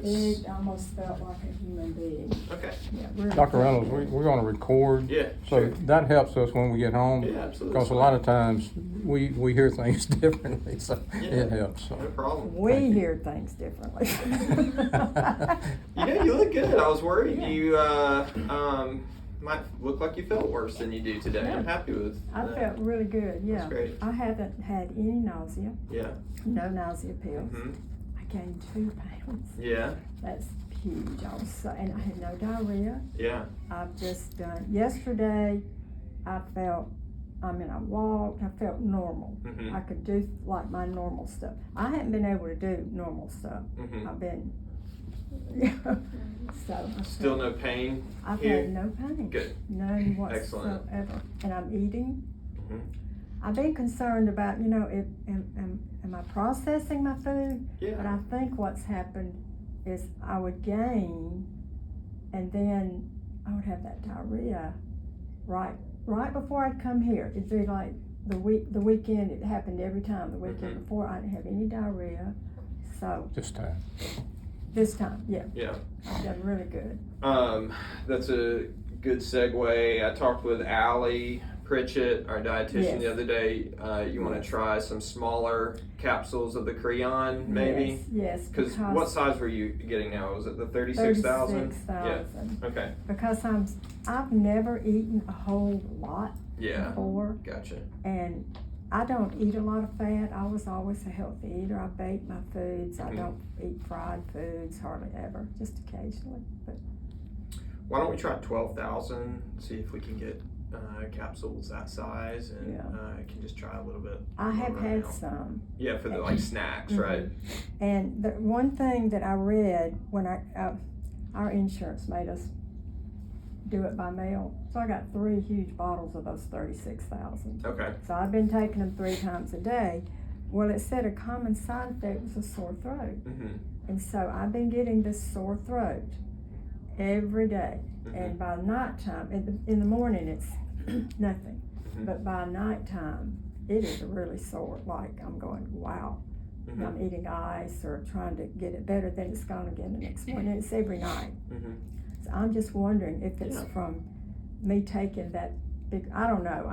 It almost felt like a human being. Okay. Yeah, really Dr. felt Reynolds, good. we're gonna record. Yeah, So sure. that helps us when we get home. Yeah, absolutely. Because a lot of times, we hear things differently, so Yeah. it helps, No so. problem. We Thank you. hear things differently. You look good. I was worried Yeah. you might look like you felt worse than you do today. I'm Yeah. happy with I that. felt really good, yeah. That's great. I haven't had any nausea, Yeah. no nausea pills. Hmm. I gained 2 pounds. Yeah. That's huge. I was so, and I had no diarrhea. Yeah. I've just done, yesterday, I walked, I felt normal. Mhm. I could do like my normal stuff. I haven't been able to do normal stuff. Mhm. I've been, so. I Still felt- no pain I've here? had no pain. Good. None Excellent. whatsoever. And I'm eating. Mhm. I've been concerned about, am I processing my food? But Yeah. I think what's happened is I would gain, and then I would have that diarrhea right before I'd come here. It'd be like the weekend. It happened every time. The weekend Mhm. before, I didn't have any diarrhea. So This time. this time, yeah, Yeah. I've done really good. That's a good segue. I talked with Allie Pritchett, our dietitian, Yes. the other day. You want to Yes. try some smaller capsules of the Creon, maybe? Yes, Because what size were you getting now? Was it the 36,000? 36,000. Yeah. Okay. Because I've never eaten a whole lot Yeah. before, Gotcha. and I don't eat a lot of fat. I was always a healthy eater. I bake my foods. I Mhm. don't eat fried foods hardly ever, just occasionally. But Why don't we try 12,000? See if we can get capsules that size, and Yeah. can just try a little bit. I have more had now. some. Yeah, for the like snacks, Mhm. right? And the one thing that I read when our insurance made us do it by mail, so I got 3 huge bottles of those 36,000. Okay. So I've been taking them 3 times a day. Well, it said a common side effect was a sore throat, Mm-hmm. and so I've been getting this sore throat every day. Mm-hmm. And by nighttime, in the morning it's nothing, Mhm. but by nighttime it is really sore. Like I'm going, wow. Mm-hmm. I'm eating ice or trying to get it better, then it's gone again the next morning. It's every night. Mm-hmm. So I'm just wondering if it's Yeah. from me taking that big, I don't know,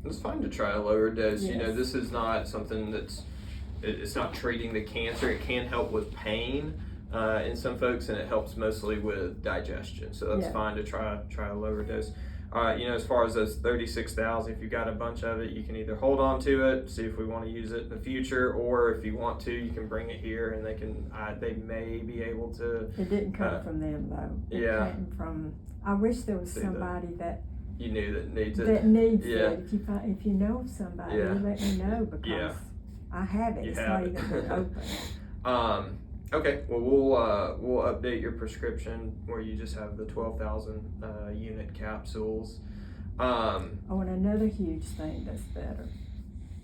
It's fine to try a lower dose. You know, Yes. this is not something it's not treating the cancer. It can help with pain in some folks, and it helps mostly with digestion. So that's Yeah. fine to try a lower dose. As far as those 36,000, if you got a bunch of it, you can either hold on to it, see if we want to use it in the future, or if you want to, you can bring it here, and they may be able to. it didn't come from them though. It yeah. came from, I wish there was See that. somebody that You knew that needs it. needs Yeah. it. If you know of somebody, Yeah. let me know, because Yeah. I have it. You It's have not it. even been open. Okay, well we'll update your prescription where you just have the 12,000 unit capsules. Oh, and another huge thing that's better.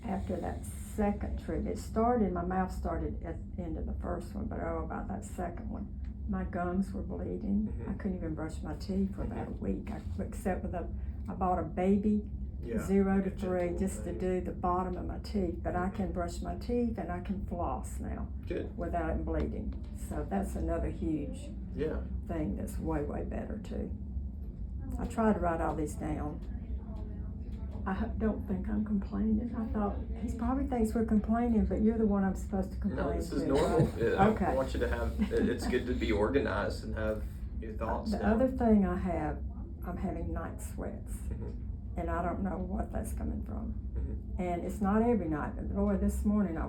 After that second treatment, my mouth started at the end of the first one, but about that second one, my gums were bleeding. Mhm. I couldn't even brush my teeth for about a week, except I bought a baby Yeah, 0 to like a 3 gentle just to thing. do the bottom of my teeth, but I Mhm. can brush my teeth and I can floss now Good. without it bleeding. So that's another huge Yeah. thing that's way, way better too. I tried to write all these down. Don't think I'm complaining. I thought, he probably thinks we're complaining, but you're the one I'm supposed to complain No, this to. is normal. right? I Okay. want you to have. It's good to be organized and have your thoughts The down. other thing I'm having night sweats, Mhm. and I don't know what that's coming from. Mhm. And it's not every night, but boy, this morning I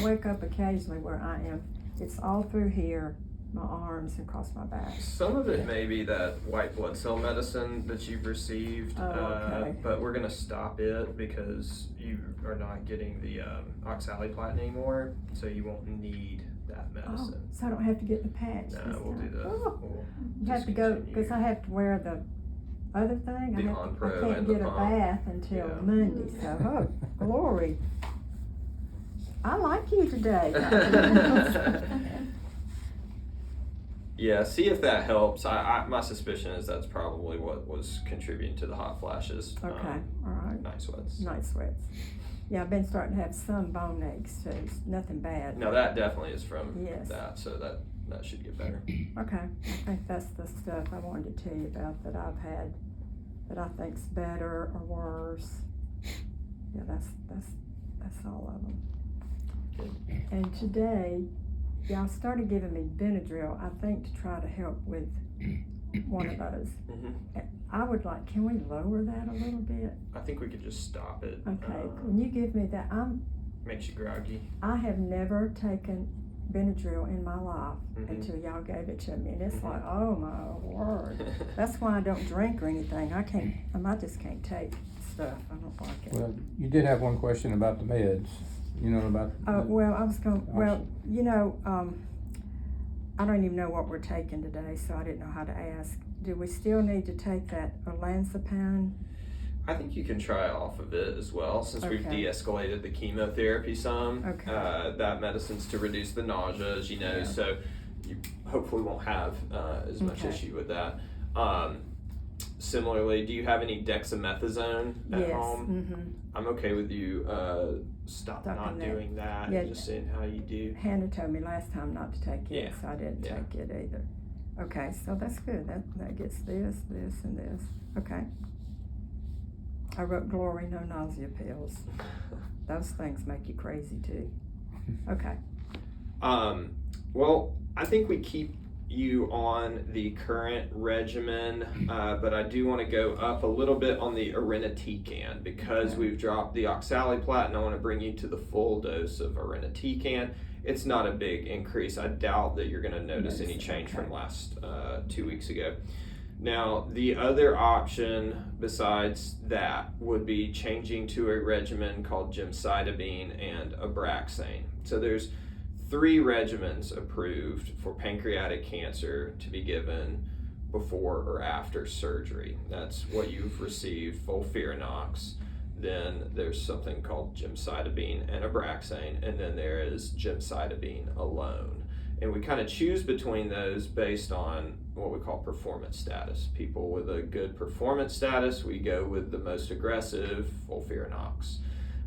wake up occasionally where I am. It's all through here, my arms and across my back. Some of it may be that white blood cell medicine that you've received, Oh, okay. but we're gonna stop it because you are not getting the oxaliplatin anymore, so you won't need that Oh, medicine. so I don't have to get the patch. No, this we'll do time. the. Oh. We'll You have to go, discontinue. because I have to wear the other thing. The I Onpro can't and the get a pump. bath until Yeah. Monday, so, oh, glory. I like you today. Yeah, see if that helps. My suspicion is that's probably what was contributing to the hot flashes. Okay, all right. Night sweats. Night sweats. Yeah, I've been starting to have some bone aches too, nothing bad. No, that definitely is from Yes. that. So that should get better. Okay, I think that's the stuff I wanted to tell you about that I've had that I think's better or worse. Yeah, that's all of them. Good. And today, y'all started giving me Benadryl, I think to try to help with one of those. Mm-hmm. I would like, can we lower that a little bit? I think we could just stop it. Okay, when you give me that, Makes you groggy. I have never taken Benadryl in my life Mm-hmm. until y'all gave it to me, and it's Mhm. like, oh my word. That's why I don't drink or anything. I just can't take stuff. I don't like it. Well, you did have one question about the meds, you know, about. Well, I was going, well, you know, I don't even know what we're taking today, so I didn't know how to ask. Do we still need to take that olanzapine? I think you can try off of it as well, since we've Okay. de-escalated the chemotherapy some. Okay. That medicine's to reduce the nausea, as you know, Yeah. so you hopefully won't have as much Okay. issue with that. Similarly, do you have any dexamethasone at Yes. home? Mm-hmm. I'm okay with you stop not Stopping that. doing that Yeah. and just seeing how you do. Hannah told me last time not to take it, Yeah. so I didn't Yeah. take it either. Okay, so that's good. That gets this, and this. Okay. I wrote Glory, no nausea pills. Those things make you crazy too. Okay. Well, I think we keep you on the current regimen, but I do want to go up a little bit on the irinotecan because Okay. we've dropped the oxaliplatin. I want to bring you to the full dose of irinotecan. It's not a big increase. I doubt that you're going to notice any change from last 2 weeks ago. Now, the other option besides that would be changing to a regimen called gemcitabine and Abraxane. So there's 3 regimens approved for pancreatic cancer to be given before or after surgery. That's what you've received, FOLFIRINOX. Then there's something called gemcitabine and Abraxane, and then there is gemcitabine alone. And we kind of choose between those based on what we call performance status. People with a good performance status, we go with the most aggressive FOLFIRINOX.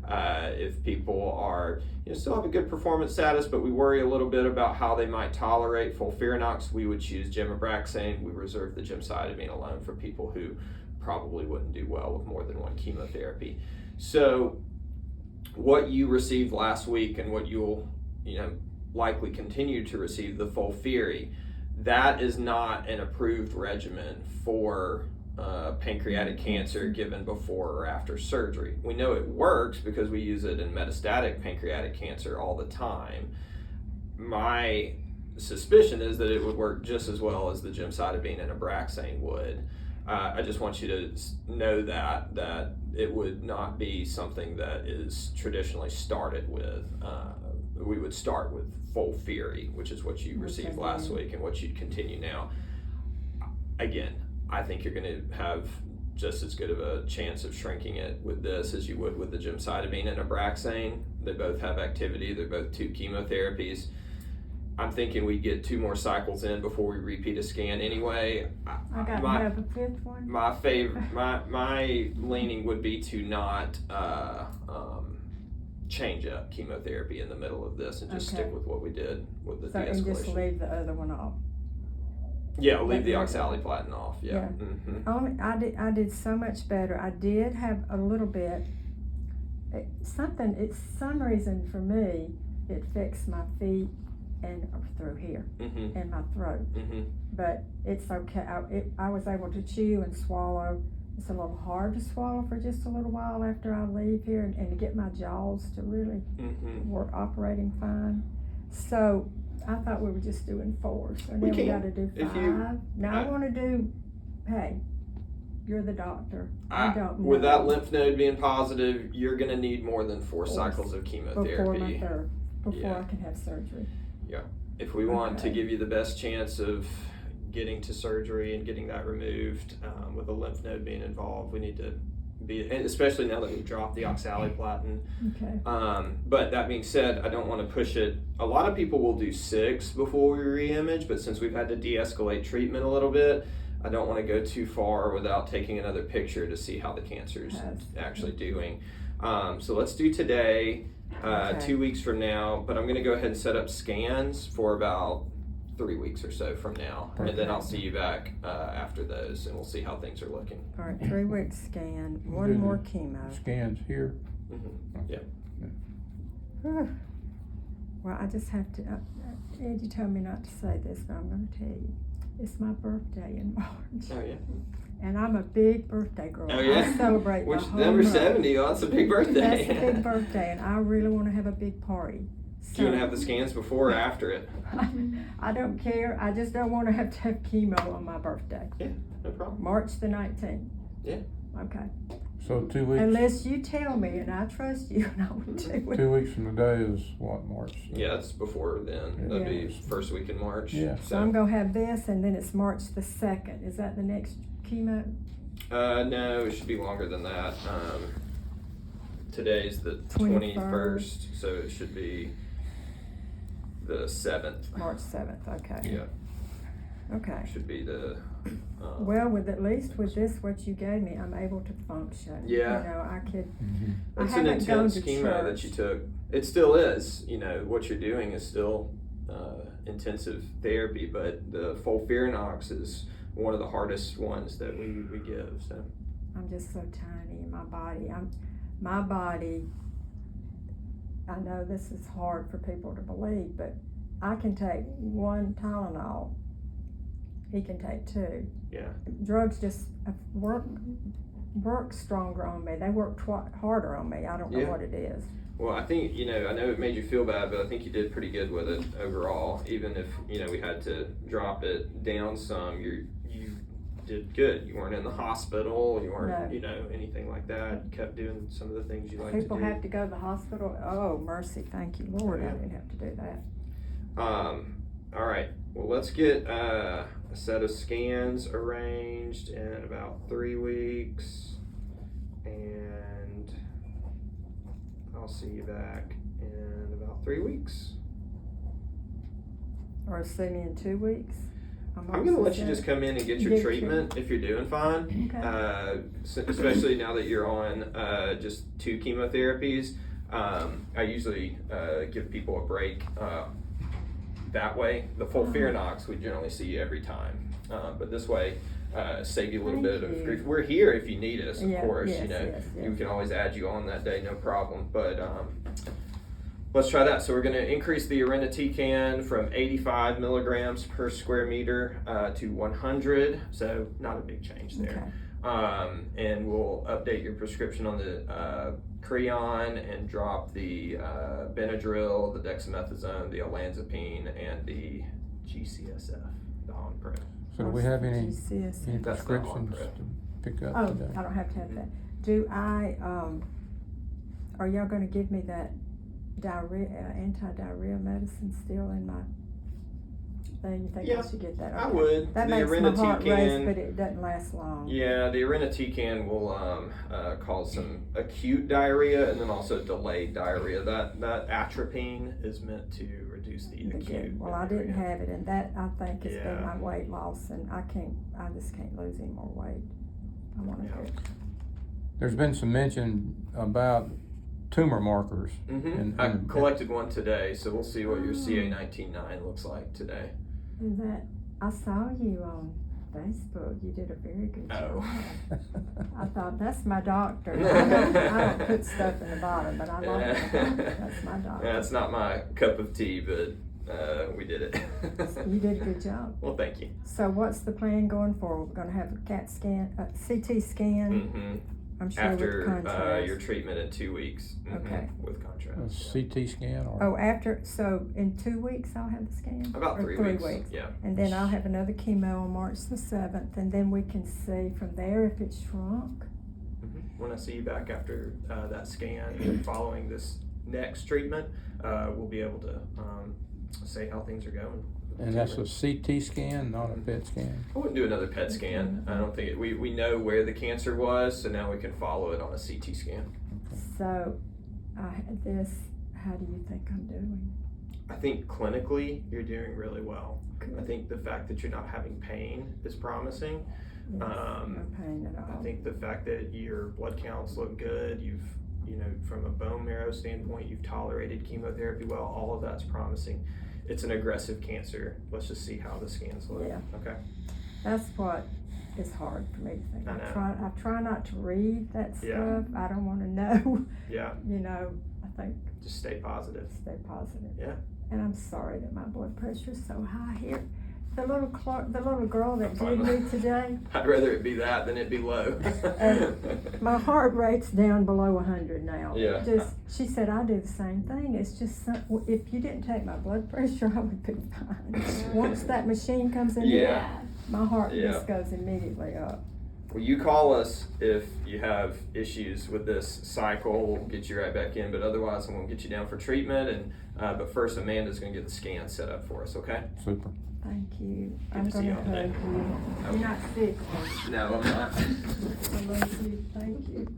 If people are, still have a good performance status, but we worry a little bit about how they might tolerate FOLFIRINOX, we would choose Gemabraxane. We reserve the gemcitabine alone for people who probably wouldn't do well with more than one chemotherapy. So what you received last week and what you'll, likely continue to receive, the FOLFIRI, that is not an approved regimen for pancreatic cancer given before or after surgery. We know it works because we use it in metastatic pancreatic cancer all the time. My suspicion is that it would work just as well as the gemcitabine and Abraxane would. I just want you to know that it would not be something that is traditionally started with. We would start with FOLFIRI, which is what you received last week and what you'd continue now. Again, I think you're going to have just as good of a chance of shrinking it with this as you would with the gemcitabine and Abraxane. They both have activity. They're both 2 chemotherapies. I'm thinking we get 2 more cycles in before we repeat a scan anyway. I got to have a 5th one. My leaning would be to not change up chemotherapy in the middle of this and just stick with what we did with the de-escalation. And just leave the other one off. Yeah, leave the oxaliplatin off. Yeah. Mm-hmm. I did so much better. I did have a little bit. It's some reason for me. It fixed my feet and through here and my throat. But it's okay. I was able to chew and swallow. It's a little hard to swallow for just a little while after I leave here and to get my jaws to really work operating fine. So I thought we were just doing 4, so now we got to do 5. Now I want to do. Hey, you're the doctor. I don't know. With that lymph node being positive, you're going to need more than 4 cycles of chemotherapy before I can have surgery. Yeah. If we want to give you the best chance of getting to surgery and getting that removed with a lymph node being involved, we need to be, and especially now that we've dropped the oxaliplatin. Okay. But that being said, I don't want to push it. A lot of people will do 6 before we re-image, but since we've had to de-escalate treatment a little bit, I don't want to go too far without taking another picture to see how the cancer's actually doing. So let's do today, 2 weeks from now, but I'm going to go ahead and set up scans for about 3 weeks or so from now, and then I'll see you back after those, and we'll see how things are looking. All right, 3 week scan, one Do more the chemo. Scans here. Yeah. Whew. Well, I just have to, Ed, you told me not to say this, but I'm gonna tell you. It's my birthday in March. Oh yeah. And I'm a big birthday girl. Oh yeah. I celebrate Which the whole number month. 70? Oh, that's a big birthday. That's a big birthday, and I really wanna have a big party. Do you want to have the scans before or after it? I don't care, I just don't wanna have to have chemo on my birthday. Yeah, no problem. March the 19th. Yeah. Okay. So 2 weeks. Unless you tell me, and I trust you, and I will do it. 2 weeks from today is what, March? Yeah, it's before then. That'd be first week in March. Yeah. So I'm gonna have this, and then it's March the 2nd. Is that the next chemo? No, it should be longer than that. Today's the 21st, so it should be the 7th. March 7th, okay. Yeah, Okay. should be the. Well, with at least with this, what you gave me, I'm able to function. Yeah. You know, I could, That's I an haven't gone intense to chemo church. that you took. It still is. You know, what you're doing is still intensive therapy, but the FOLFIRINOX is one of the hardest ones that we give. So. I'm just so tiny in my body. My body, I know this is hard for people to believe, but I can take one Tylenol. He can take 2. Yeah. Drugs just work stronger on me. They work harder on me. I don't know what it is. Well, I think, I know it made you feel bad, but I think you did pretty good with it overall. Even if, we had to drop it down some, you did good. You weren't in the hospital, you weren't, anything like that. You kept doing some of the things you like to do. People have to go to the hospital. Oh, mercy, thank you, Lord, I didn't have to do that. All right, well, let's get a set of scans arranged in about 3 weeks, and I'll see you back in about 3 weeks. Or see me in 2 weeks. I'm gonna let you just come in and get your treatment if you're doing fine. Okay. Especially now that you're on just 2 chemotherapies. I usually give people a break that way. The FOLFIRINOX we generally see you every time, but this way save you a little bit of grief. We're here if you need us, of course. Yes. We can always add you on that day, no problem. But let's try that. So we're going to increase the irinotecan from 85 milligrams per square meter to 100. So not a big change there. Okay. And we'll update your prescription on the Creon and drop the Benadryl, the dexamethasone, the olanzapine, and the GCSF, the Onpro. So do we have any GCSF? any That's not prescriptions Onpro. to pick up Oh, today? I don't have to have that. Do I, are y'all gonna give me that diarrhea, anti-diarrhea medicine still in my thing? You think Yeah, I should get that? I Okay. would. That The makes my heart race, irinotecan- but it doesn't last long. Yeah, the irinotecan will cause some acute diarrhea and then also delayed diarrhea. That atropine is meant to reduce the acute. Well, I didn't diarrhea. have it, and that, I think, has been Yeah. my weight loss, and I just can't lose any more weight. I wanna Yeah. do. There's been some mention about tumor markers. Mm-hmm. I collected one today, so we'll see what your CA19-9 looks like today. And that, I saw you on Facebook, you did a very good job. Oh. I thought, that's my doctor. I don't put stuff in the bottom, but I like it. That's my doctor. Yeah, it's not my cup of tea, but we did it. You did a good job. Well, thank you. So what's the plan going forward? We're gonna have a CAT scan, CT scan, Mm-hmm. I'm sure with After contrast. your treatment in 2 weeks. Mhm, Okay. With A contrast. CT scan or? Oh, so in 2 weeks I'll have the scan? About Or 3 weeks. Yeah. And then I'll have another chemo on March the 7th, and then we can see from there if it's shrunk. Mhm. When I see you back after that scan and following this next treatment, we'll be able to say how things are going. And that's a CT scan, not a PET scan? I wouldn't do another PET scan. I don't think we know where the cancer was, so now we can follow it on a CT scan. So I had this, how do you think I'm doing? I think clinically you're doing really well. Good. I think the fact that you're not having pain is promising. Yes, no pain at all. I think the fact that your blood counts look good, from a bone marrow standpoint, you've tolerated chemotherapy well, all of that's promising. it's an aggressive cancer. Let's just see how the scans look. Yeah. Okay. That's what is hard for me to think. I I know. try not to read that stuff. Yeah. I don't want to know. Yeah. You know, I think Just stay positive. stay positive. Yeah. And I'm sorry that my blood pressure is so high here. The little girl that I'm did fine. me today, I'd rather it be that than it be low. my heart rate's down below 100 now. Yeah. She said I do the same thing. It's just if you didn't take my blood pressure, I would be fine. Once that machine comes in, Yeah. my heart Yeah. just goes immediately up. Well, you call us if you have issues with this cycle. We'll get you right back in, but otherwise, I'm going to get you down for treatment. And but first, Amanda's going to get the scan set up for us. Okay? Super. Thank you. Good I'm to see you gonna all today. hug you. You're not sick. No, I'm not. I love you. Thank you.